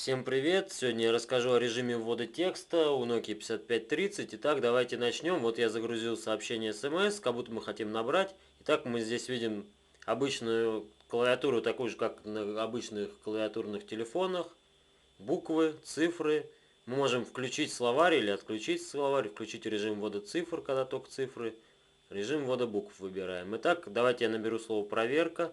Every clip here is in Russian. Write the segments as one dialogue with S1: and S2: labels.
S1: Всем привет! Сегодня я расскажу о режиме ввода текста у Nokia 5530. Итак, давайте начнем. Вот я загрузил сообщение SMS, как будто мы хотим набрать. Итак, мы здесь видим обычную клавиатуру, такую же, как на обычных клавиатурных телефонах. Буквы, цифры. Мы можем включить словарь или отключить словарь, включить режим ввода цифр, когда только цифры. Режим ввода букв выбираем. Итак, давайте я наберу слово «проверка».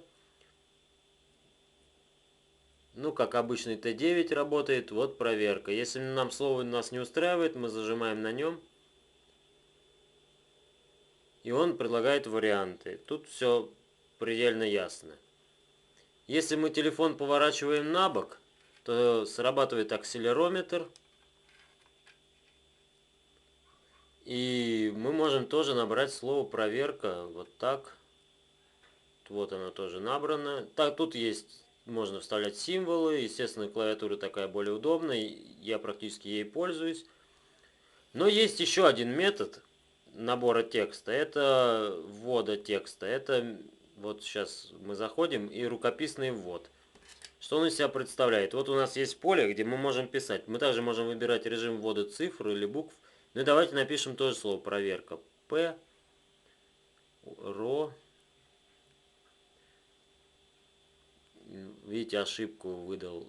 S1: Ну, как обычный Т9 работает, вот проверка. Если нам слово нас не устраивает, мы зажимаем на нем. И он предлагает варианты. Тут все предельно ясно. Если мы телефон поворачиваем на бок, то срабатывает акселерометр. И мы можем тоже набрать слово проверка. Вот так. Вот оно тоже набрано. Так, тут есть, можно вставлять символы. Естественно, клавиатура такая более удобная. Я практически ей пользуюсь. Но есть еще один метод набора текста. Это ввода текста. Это вот сейчас мы заходим и рукописный ввод. Что он из себя представляет? Вот у нас есть поле, где мы можем писать. Мы также можем выбирать режим ввода цифр или букв. Ну и давайте напишем тоже слово проверка. П, ро. Видите, ошибку выдал.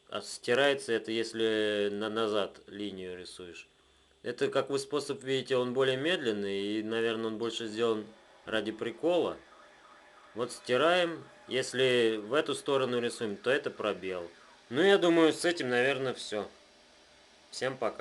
S1: А стирается это, если назад линию рисуешь. Это, как вы способ видите, он более медленный, и, наверное, он больше сделан ради прикола. Вот стираем. Если в эту сторону рисуем, то это пробел. Ну, я думаю, с этим, наверное, все. Всем пока.